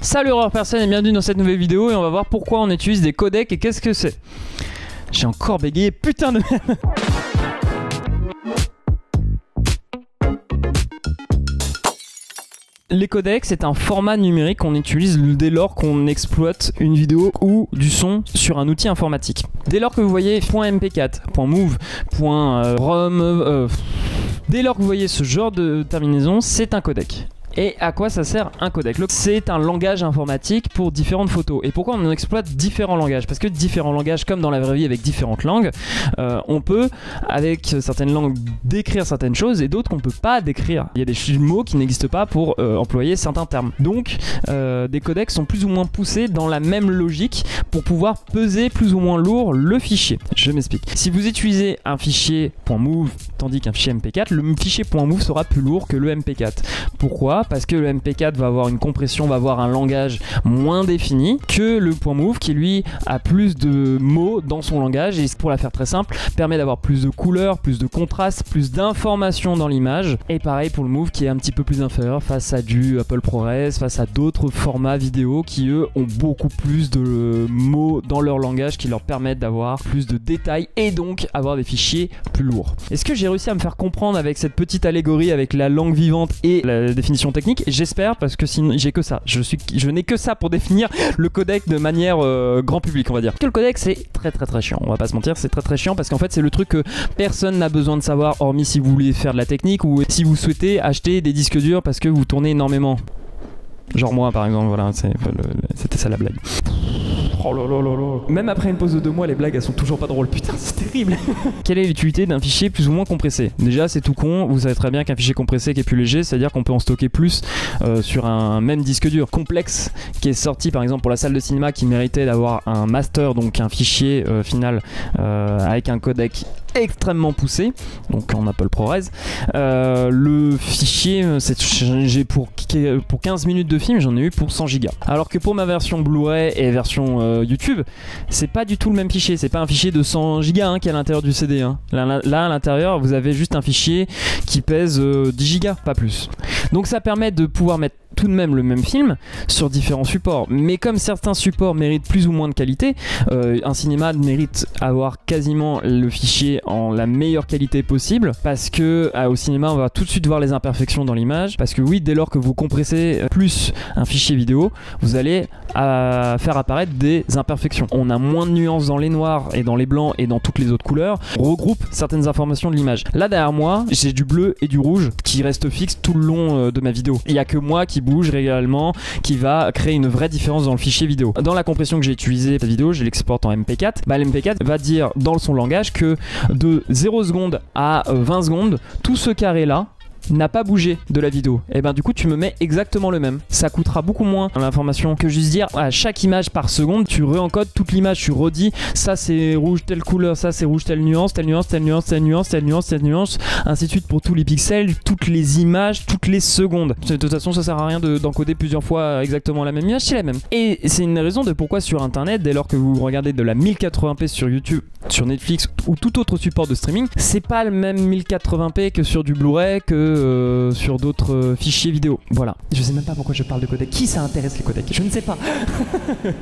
Salut personne et bienvenue dans cette nouvelle vidéo et on va voir pourquoi on utilise des codecs et qu'est-ce que c'est. J'ai encore bégayé, putain de merde. Les codecs, c'est un format numérique qu'on utilise dès lors qu'on exploite une vidéo ou du son sur un outil informatique. Dès lors que vous voyez .mp4, .mov, .rom, dès lors que vous voyez ce genre de terminaison, c'est un codec. Et à quoi ça sert un codec? C'est un langage informatique pour différentes photos. Et pourquoi on exploite différents langages? Parce que différents langages, comme dans la vraie vie avec différentes langues, on peut, avec certaines langues, décrire certaines choses et d'autres qu'on ne peut pas décrire. Il y a des mots qui n'existent pas pour employer certains termes. Donc, des codecs sont plus ou moins poussés dans la même logique pour pouvoir peser plus ou moins lourd le fichier. Je m'explique. Si vous utilisez un fichier .mov tandis qu'un fichier MP4, le fichier .mov sera plus lourd que le MP4. Pourquoi? Parce que le MP4 va avoir une compression, va avoir un langage moins défini que le .mov qui lui a plus de mots dans son langage et pour la faire très simple, permet d'avoir plus de couleurs, plus de contraste, plus d'informations dans l'image. Et pareil pour le move qui est un petit peu plus inférieur face à du Apple ProRes, face à d'autres formats vidéo qui eux ont beaucoup plus de mots dans leur langage qui leur permettent d'avoir plus de détails et donc avoir des fichiers plus lourds. Est-ce que j'ai réussi à me faire comprendre avec cette petite allégorie avec la langue vivante et la définition technique? J'espère, parce que sinon j'ai que ça. Je n'ai que ça pour définir le codec de manière grand public, on va dire. Que le codec c'est très chiant, on va pas se mentir, c'est très chiant parce qu'en fait c'est le truc que personne n'a besoin de savoir hormis si vous voulez faire de la technique ou si vous souhaitez acheter des disques durs parce que vous tournez énormément. Genre moi par exemple, voilà, c'était ça la blague. Oh là là là là. Même après une pause de 2 mois, les blagues elles sont toujours pas drôles, putain c'est terrible. Quelle est l'utilité d'un fichier plus ou moins compressé? Déjà c'est tout con, vous savez très bien qu'un fichier compressé qui est plus léger, c'est-à-dire qu'on peut en stocker plus sur un même disque dur complexe qui est sorti par exemple pour la salle de cinéma qui méritait d'avoir un master, donc un fichier final avec un codec extrêmement poussé, donc en Apple ProRes. Le fichier, j'ai pour 15 minutes de film, j'en ai eu pour 100 Go. Alors que pour ma version Blu-ray et version YouTube, c'est pas du tout le même fichier, c'est pas un fichier de 100 Go qui est à l'intérieur du CD. Là à l'intérieur, vous avez juste un fichier qui pèse 10 Go, pas plus. Donc ça permet de pouvoir mettre tout de même le même film sur différents supports, mais comme certains supports méritent plus ou moins de qualité, un cinéma mérite avoir quasiment le fichier en la meilleure qualité possible parce que au cinéma on va tout de suite voir les imperfections dans l'image, parce que oui, dès lors que vous compressez plus un fichier vidéo, vous allez faire apparaître des imperfections. On a moins de nuances dans les noirs et dans les blancs et dans toutes les autres couleurs. On regroupe certaines informations de l'image. Là derrière moi, j'ai du bleu et du rouge qui restent fixes tout le long de ma vidéo. Il n'y a que moi qui bouge régulièrement, qui va créer une vraie différence dans le fichier vidéo. Dans la compression que j'ai utilisée cette vidéo, je l'exporte en MP4. L'MP4 va dire dans son langage que de 0 secondes à 20 secondes, tout ce carré là n'a pas bougé de la vidéo, et ben du coup tu me mets exactement le même. Ça coûtera beaucoup moins l'information que juste dire à chaque image par seconde tu re-encodes toute l'image, tu redis ça c'est rouge telle couleur, ça c'est rouge telle nuance, telle nuance, telle nuance, telle nuance, telle nuance, telle nuance, ainsi de suite pour tous les pixels, toutes les images, toutes les secondes. De toute façon ça sert à rien d'encoder plusieurs fois exactement la même image, c'est la même. Et c'est une raison de pourquoi sur internet, dès lors que vous regardez de la 1080p sur YouTube, sur Netflix ou tout autre support de streaming, c'est pas le même 1080p que sur du Blu-ray, que sur d'autres fichiers vidéo. Voilà. Je sais même pas pourquoi je parle de codec. Qui ça intéresse les codecs? Je ne sais pas.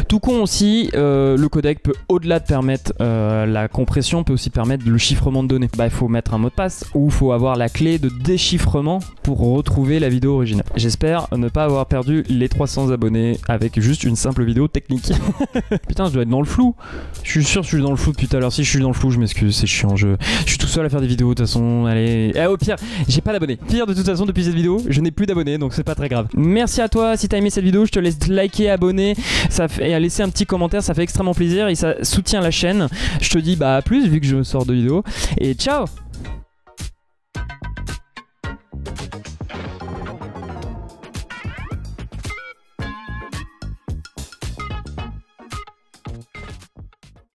Tout con aussi, le codec peut au-delà de permettre la compression, peut aussi permettre le chiffrement de données. Il faut mettre un mot de passe ou il faut avoir la clé de déchiffrement pour retrouver la vidéo originale. J'espère ne pas avoir perdu les 300 abonnés avec juste une simple vidéo technique. Putain, je dois être dans le flou. Je suis sûr que je suis dans le flou depuis tout à l'heure. Si je suis dans le flou, je m'excuse, c'est chiant. Je suis tout seul à faire des vidéos de toute façon. Allez. Au pire, j'ai pas d'abonnés. Pire, de toute façon, depuis cette vidéo, je n'ai plus d'abonnés, donc c'est pas très grave. Merci à toi. Si t'as aimé cette vidéo, je te laisse liker, abonner et à laisser un petit commentaire. Ça fait extrêmement plaisir et ça soutient la chaîne. Je te dis à plus vu que je sors de vidéo. Et ciao!